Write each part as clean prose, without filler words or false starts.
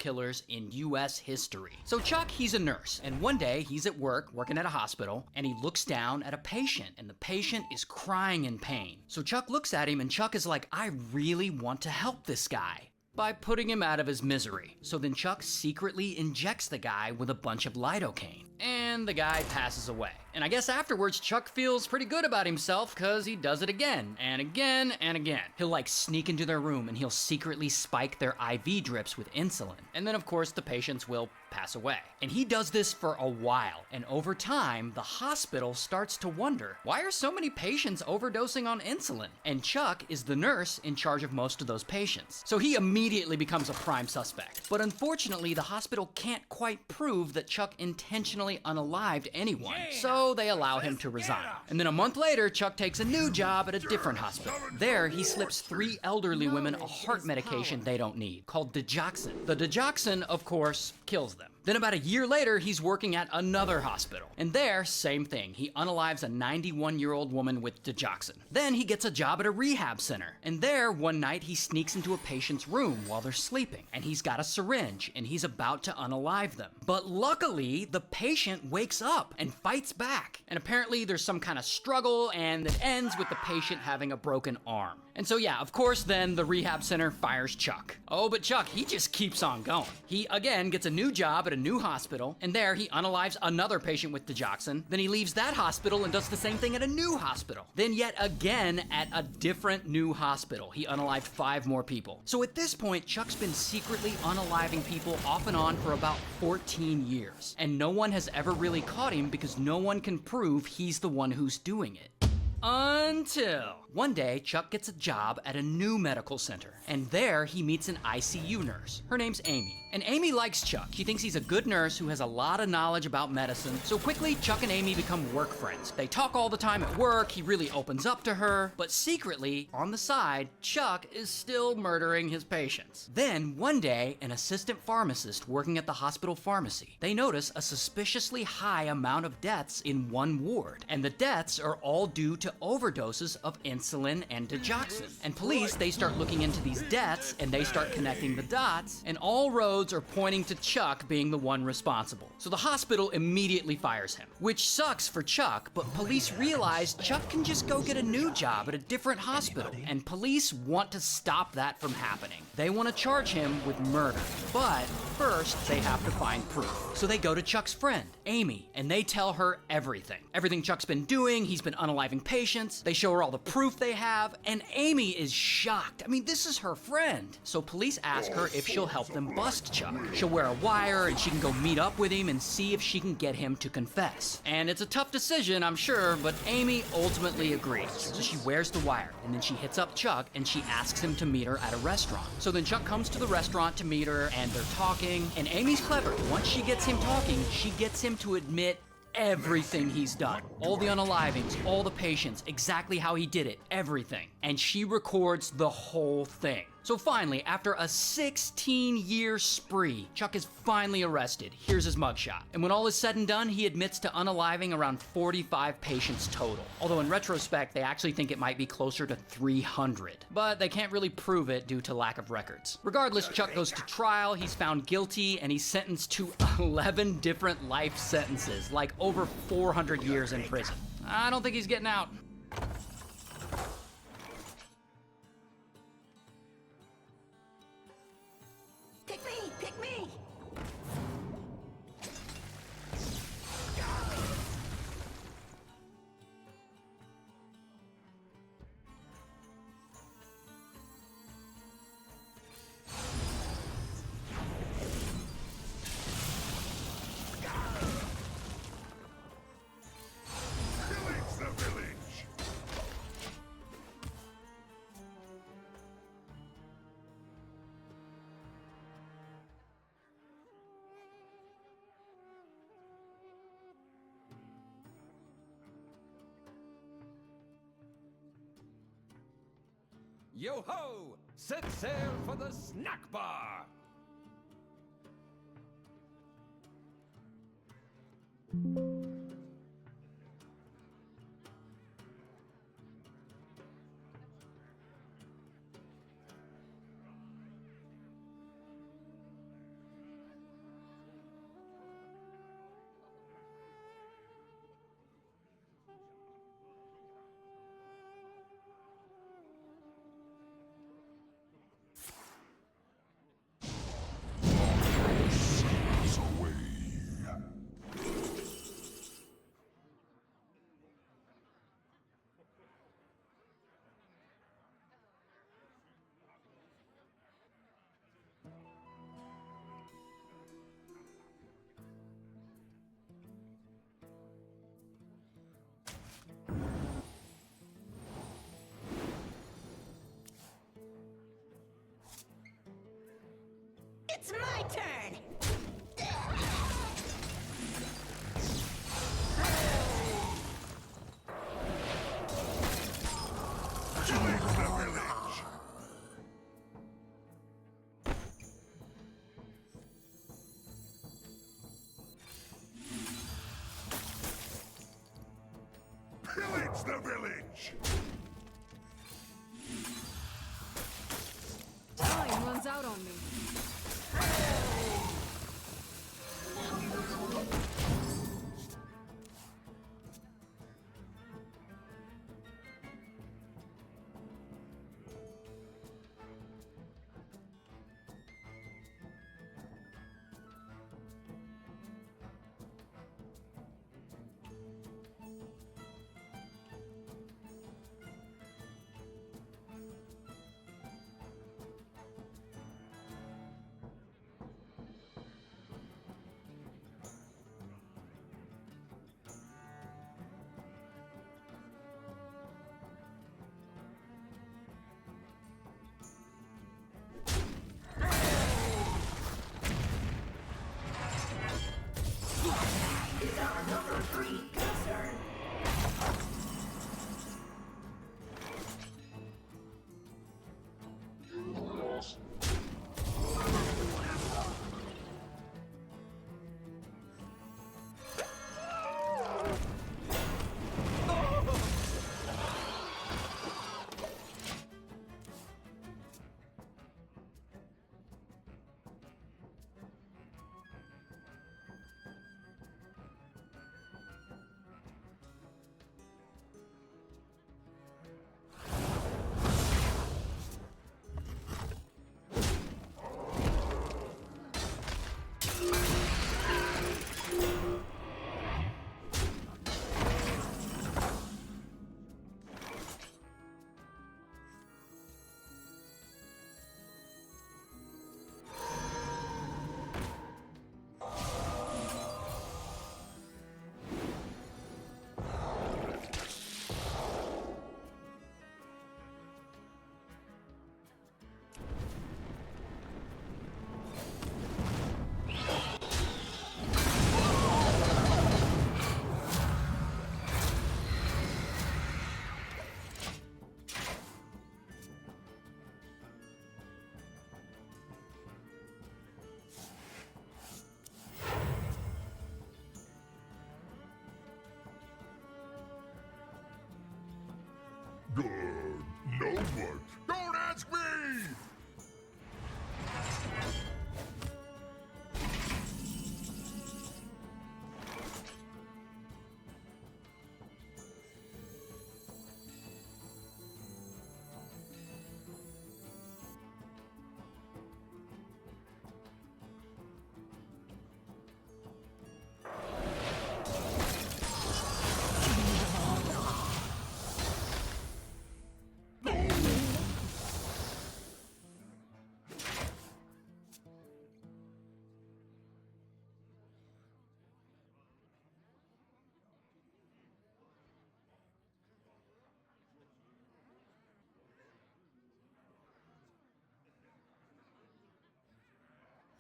killers in US history. So Chuck, he's a nurse, and one day he's at work, working at a hospital, and he looks down at a patient, and the patient is crying in pain. So Chuck looks at him, and Chuck is like, I really want to help this guy by putting him out of his misery. So then Chuck secretly injects the guy with a bunch of lidocaine, and the guy passes away. And I guess afterwards, Chuck feels pretty good about himself because he does it again and again and again. He'll like sneak into their room and he'll secretly spike their IV drips with insulin. And then of course the patients will pass away. And he does this for a while. And over time, the hospital starts to wonder, why are so many patients overdosing on insulin? And Chuck is the nurse in charge of most of those patients. So he immediately becomes a prime suspect. But unfortunately, the hospital can't quite prove that Chuck intentionally unalived anyone. So they allow him to resign. And then a month later, Chuck takes a new job at a different hospital. There, he slips 3 elderly women a heart medication they don't need, called digoxin. The digoxin, of course, kills them. Then about a year later, he's working at another hospital. And there, same thing. He unalives a 91-year-old woman with digoxin. Then he gets a job at a rehab center. And there, one night, he sneaks into a patient's room while they're sleeping. And he's got a syringe, and he's about to unalive them. But luckily, the patient wakes up and fights back. And apparently, there's some kind of struggle, and it ends with the patient having a broken arm. And so yeah, of course, then the rehab center fires Chuck. Oh, but Chuck, he just keeps on going. He, again, gets a new job at a new hospital, and there he unalives another patient with digoxin. Then he leaves that hospital and does the same thing at a new hospital. Then yet again at a different new hospital. He unalived 5 more people. So at this point, Chuck's been secretly unaliving people off and on for about 14 years. And no one has ever really caught him because no one can prove he's the one who's doing it. Until one day, Chuck gets a job at a new medical center, and there he meets an ICU nurse. Her name's Amy. And Amy likes Chuck. She thinks he's a good nurse who has a lot of knowledge about medicine. So quickly, Chuck and Amy become work friends. They talk all the time at work. He really opens up to her. But secretly, on the side, Chuck is still murdering his patients. Then, one day, an assistant pharmacist working at the hospital pharmacy, they notice a suspiciously high amount of deaths in one ward. And the deaths are all due to overdoses of insulin and digoxin. And police, they start looking into these deaths and they start connecting the dots, and all roads are pointing to Chuck being the one responsible. So the hospital immediately fires him, which sucks for Chuck, but police realize Chuck can just go get a new job at a different hospital, and police want to stop that from happening. They want to charge him with murder, but first they have to find proof. So they go to Chuck's friend, Amy, and they tell her everything. Everything Chuck's been doing, he's been unaliving patients, they show her all the proof they have, and Amy is shocked. I mean, this is her friend. So police ask her if she'll help them bust Chuck. She'll wear a wire and she can go meet up with him and see if she can get him to confess. And it's a tough decision, I'm sure, but Amy ultimately agrees. So she wears the wire, and then she hits up Chuck and she asks him to meet her at a restaurant. So then Chuck comes to the restaurant to meet her, and they're talking, and Amy's clever. Once she gets him talking, she gets him to admit everything he's done. All the unalivings, all the patients, exactly how he did it, everything. And she records the whole thing. So finally, after a 16-year spree, Chuck is finally arrested. Here's his mugshot. And when all is said and done, he admits to unaliving around 45 patients total. Although in retrospect, they actually think it might be closer to 300. But they can't really prove it due to lack of records. Regardless, Chuck goes to trial, he's found guilty, and he's sentenced to 11 different life sentences, like over 400 years in prison. I don't think he's getting out. Pick me! Pick me! Pillage the village! Yo-ho! Set sail for the snack bar! It's my turn! Killing the village! Pillage the village! Time runs out on me. Is our number 3 concerned? Good. No what? Don't ask me!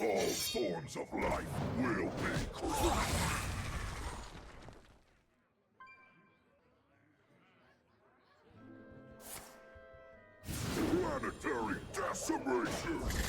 All forms of life will be crushed. Planetary decimation!